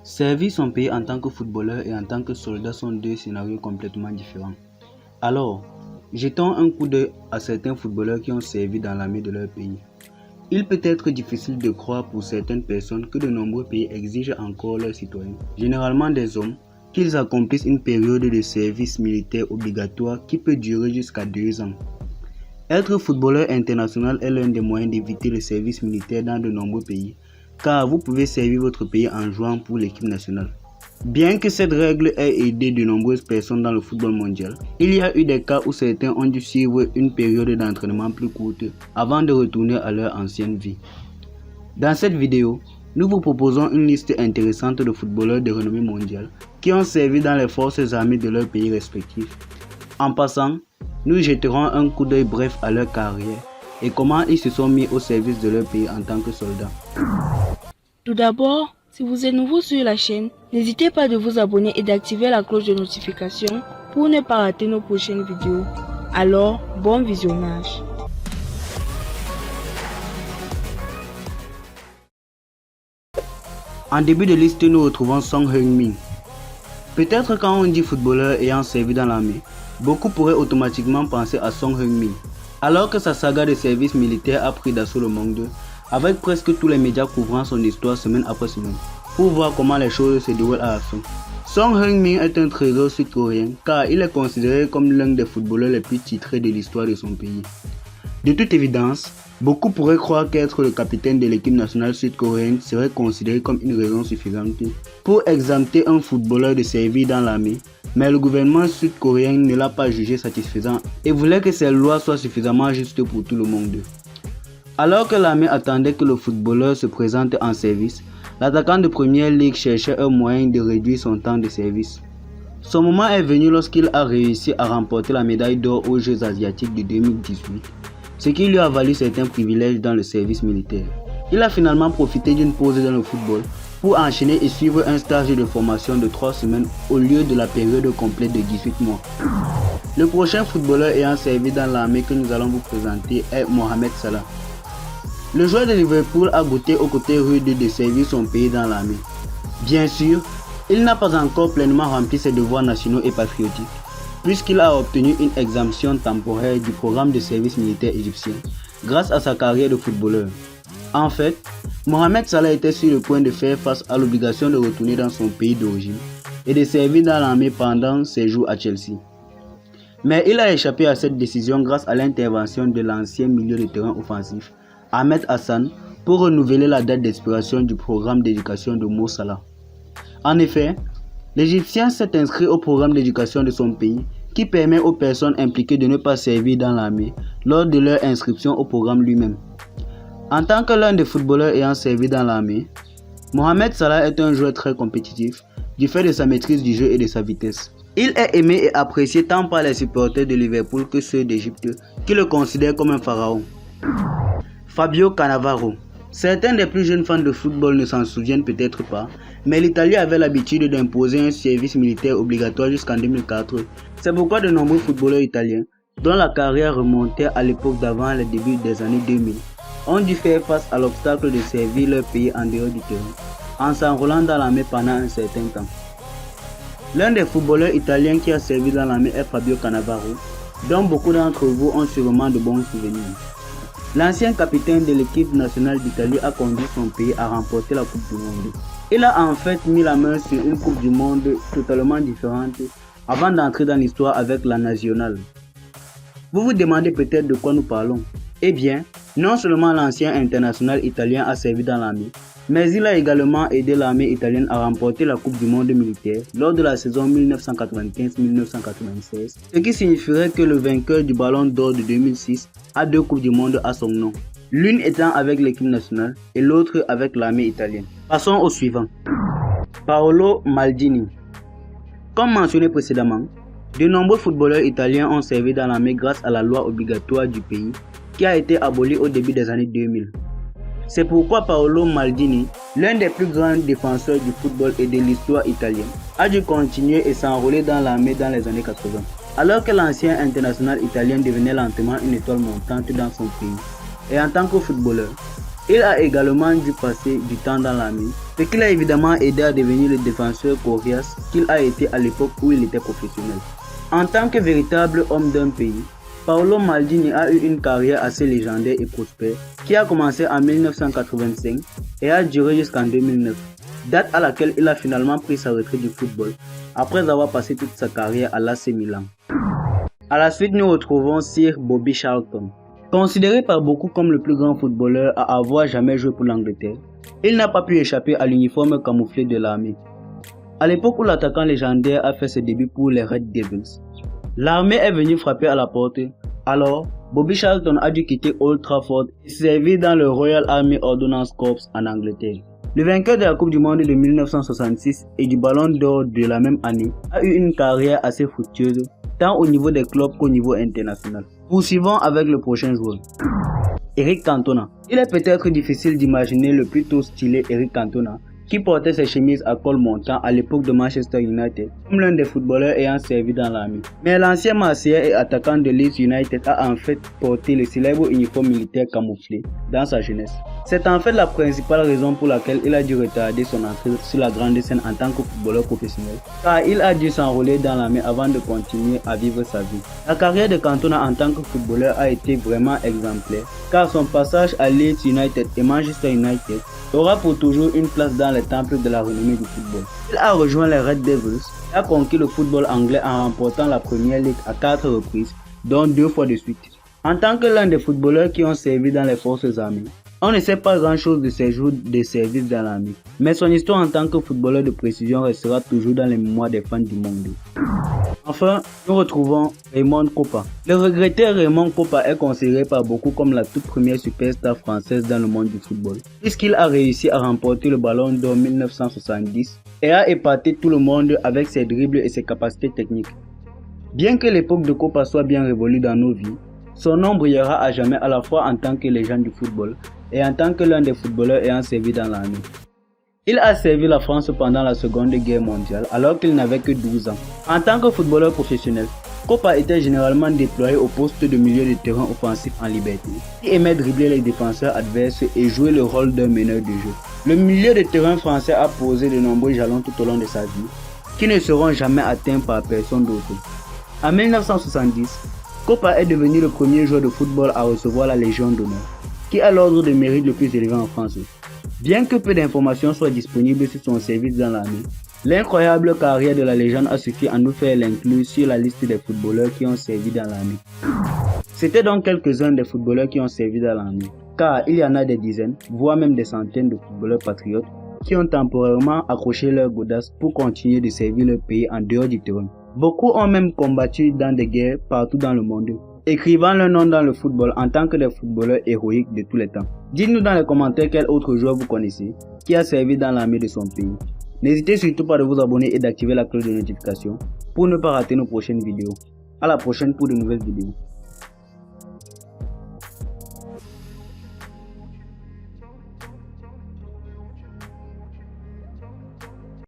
Servir son pays en tant que footballeur et en tant que soldat sont deux scénarios complètement différents. Alors, jetons un coup d'œil à certains footballeurs qui ont servi dans l'armée de leur pays. Il peut être difficile de croire pour certaines personnes que de nombreux pays exigent encore leurs citoyens, généralement des hommes, qu'ils accomplissent une période de service militaire obligatoire qui peut durer jusqu'à 2 ans. Être footballeur international est l'un des moyens d'éviter le service militaire dans de nombreux pays, car vous pouvez servir votre pays en jouant pour l'équipe nationale. Bien que cette règle ait aidé de nombreuses personnes dans le football mondial, il y a eu des cas où certains ont dû suivre une période d'entraînement plus courte avant de retourner à leur ancienne vie. Dans cette vidéo, nous vous proposons une liste intéressante de footballeurs de renommée mondiale qui ont servi dans les forces armées de leurs pays respectifs. En passant, nous jetterons un coup d'œil bref à leur carrière et comment ils se sont mis au service de leur pays en tant que soldats. Tout d'abord, si vous êtes nouveau sur la chaîne, n'hésitez pas de vous abonner et d'activer la cloche de notification pour ne pas rater nos prochaines vidéos. Alors, bon visionnage. En début de liste, nous retrouvons Son Heung-min. Peut-être quand on dit footballeur ayant servi dans l'armée, beaucoup pourraient automatiquement penser à Son Heung-min, alors que sa saga de service militaire a pris d'assaut le monde, avec presque tous les médias couvrant son histoire semaine après semaine, pour voir comment les choses se déroulent à la fin. Son Heung-min est un trésor sud-coréen car il est considéré comme l'un des footballeurs les plus titrés de l'histoire de son pays. De toute évidence, beaucoup pourraient croire qu'être le capitaine de l'équipe nationale sud-coréenne serait considéré comme une raison suffisante pour exempter un footballeur de servir dans l'armée, mais le gouvernement sud-coréen ne l'a pas jugé satisfaisant et voulait que ces lois soient suffisamment justes pour tout le monde. Alors que l'armée attendait que le footballeur se présente en service, l'attaquant de première ligue cherchait un moyen de réduire son temps de service. Son moment est venu lorsqu'il a réussi à remporter la médaille d'or aux Jeux asiatiques de 2018, ce qui lui a valu certains privilèges dans le service militaire. Il a finalement profité d'une pause dans le football pour enchaîner et suivre un stage de formation de 3 semaines au lieu de la période complète de 18 mois. Le prochain footballeur ayant servi dans l'armée que nous allons vous présenter est Mohamed Salah. Le joueur de Liverpool a goûté au côté rude de servir son pays dans l'armée. Bien sûr, il n'a pas encore pleinement rempli ses devoirs nationaux et patriotiques, puisqu'il a obtenu une exemption temporaire du programme de service militaire égyptien, grâce à sa carrière de footballeur. En fait, Mohamed Salah était sur le point de faire face à l'obligation de retourner dans son pays d'origine et de servir dans l'armée pendant ses jours à Chelsea. Mais il a échappé à cette décision grâce à l'intervention de l'ancien milieu de terrain offensif, Ahmed Hassan, pour renouveler la date d'expiration du programme d'éducation de Mo Salah. En effet, l'Égyptien s'est inscrit au programme d'éducation de son pays qui permet aux personnes impliquées de ne pas servir dans l'armée lors de leur inscription au programme lui-même. En tant que l'un des footballeurs ayant servi dans l'armée, Mohamed Salah est un joueur très compétitif du fait de sa maîtrise du jeu et de sa vitesse. Il est aimé et apprécié tant par les supporters de Liverpool que ceux d'Égypte qui le considèrent comme un pharaon. Fabio Cannavaro. Certains des plus jeunes fans de football ne s'en souviennent peut-être pas, mais l'Italie avait l'habitude d'imposer un service militaire obligatoire jusqu'en 2004. C'est pourquoi de nombreux footballeurs italiens, dont la carrière remontait à l'époque d'avant le début des années 2000, ont dû faire face à l'obstacle de servir leur pays en dehors du terrain, en s'enrôlant dans l'armée pendant un certain temps. L'un des footballeurs italiens qui a servi dans l'armée est Fabio Cannavaro, dont beaucoup d'entre vous ont sûrement de bons souvenirs. L'ancien capitaine de l'équipe nationale d'Italie a conduit son pays à remporter la Coupe du Monde. Il a en fait mis la main sur une Coupe du Monde totalement différente avant d'entrer dans l'histoire avec la nationale. Vous vous demandez peut-être de quoi nous parlons. Eh bien, non seulement l'ancien international italien a servi dans l'armée, mais il a également aidé l'armée italienne à remporter la Coupe du Monde militaire lors de la saison 1995-1996, ce qui signifierait que le vainqueur du Ballon d'Or de 2006 a 2 Coupes du Monde à son nom, l'une étant avec l'équipe nationale et l'autre avec l'armée italienne. Passons au suivant. Paolo Maldini. Comme mentionné précédemment, de nombreux footballeurs italiens ont servi dans l'armée grâce à la loi obligatoire du pays qui a été abolie au début des années 2000. C'est pourquoi Paolo Maldini, l'un des plus grands défenseurs du football et de l'histoire italienne, a dû continuer et s'enrôler dans l'armée dans les années 80. Alors que l'ancien international italien devenait lentement une étoile montante dans son pays. Et en tant que footballeur, Il a également dû passer du temps dans l'armée, ce qui l'a évidemment aidé à devenir le défenseur coriace qu'il a été à l'époque où il était professionnel. En tant que véritable homme d'un pays, Paolo Maldini a eu une carrière assez légendaire et prospère qui a commencé en 1985 et a duré jusqu'en 2009, date à laquelle il a finalement pris sa retraite du football après avoir passé toute sa carrière à l'AC Milan. À la suite, nous retrouvons Sir Bobby Charlton. Considéré par beaucoup comme le plus grand footballeur à avoir jamais joué pour l'Angleterre, il n'a pas pu échapper à l'uniforme camouflé de l'armée. À l'époque où l'attaquant légendaire a fait ses débuts pour les Red Devils, l'armée est venue frapper à la porte. Alors, Bobby Charlton a dû quitter Old Trafford et servir dans le Royal Army Ordnance Corps en Angleterre. Le vainqueur de la Coupe du Monde de 1966 et du Ballon d'Or de la même année a eu une carrière assez fructueuse, tant au niveau des clubs qu'au niveau international. Poursuivons avec le prochain joueur. Eric Cantona. Il est peut-être difficile d'imaginer le plutôt stylé Eric Cantona qui portait ses chemises à col montant à l'époque de Manchester United comme l'un des footballeurs ayant servi dans l'armée. Mais l'ancien Marseillais et attaquant de Leeds United a en fait porté le célèbre uniforme militaire camouflé dans sa jeunesse. C'est en fait la principale raison pour laquelle il a dû retarder son entrée sur la grande scène en tant que footballeur professionnel, car il a dû s'enrôler dans l'armée avant de continuer à vivre sa vie. La carrière de Cantona en tant que footballeur a été vraiment exemplaire, car son passage à Leeds United et Manchester United aura pour toujours une place dans les temples de la renommée du football. Il a rejoint les Red Devils et a conquis le football anglais en remportant la Premier League à 4 reprises, dont 2 fois de suite. En tant que l'un des footballeurs qui ont servi dans les forces armées, on ne sait pas grand chose de ses jours de service dans l'armée, mais son histoire en tant que footballeur de précision restera toujours dans les mémoires des fans du monde. Enfin, nous retrouvons Raymond Kopa. Le regretté Raymond Kopa est considéré par beaucoup comme la toute première superstar française dans le monde du football, puisqu'il a réussi à remporter le Ballon d'Or 1970 et a épaté tout le monde avec ses dribbles et ses capacités techniques. Bien que l'époque de Kopa soit bien révolue dans nos vies, son nom brillera à jamais à la fois en tant que légende du football et en tant que l'un des footballeurs ayant servi dans l'armée. Il a servi la France pendant la Seconde Guerre mondiale alors qu'il n'avait que 12 ans. En tant que footballeur professionnel, Kopa était généralement déployé au poste de milieu de terrain offensif en liberté. Il aimait dribbler les défenseurs adverses et jouer le rôle d'un meneur de jeu. Le milieu de terrain français a posé de nombreux jalons tout au long de sa vie, qui ne seront jamais atteints par personne d'autre. En 1970, Kopa est devenu le premier joueur de football à recevoir la Légion d'honneur, qui est l'ordre de mérite le plus élevé en France. Bien que peu d'informations soient disponibles sur son service dans l'armée, l'incroyable carrière de la légende a suffi à nous faire l'inclure sur la liste des footballeurs qui ont servi dans l'armée. C'était donc quelques-uns des footballeurs qui ont servi dans l'armée, car il y en a des dizaines, voire même des centaines de footballeurs patriotes qui ont temporairement accroché leur godasse pour continuer de servir leur pays en dehors du terrain. Beaucoup ont même combattu dans des guerres partout dans le monde, écrivant leur nom dans le football en tant que des footballeurs héroïques de tous les temps. Dites-nous dans les commentaires quel autre joueur vous connaissez qui a servi dans l'armée de son pays. N'hésitez surtout pas de vous abonner et d'activer la cloche de notification pour ne pas rater nos prochaines vidéos. À la prochaine pour de nouvelles vidéos.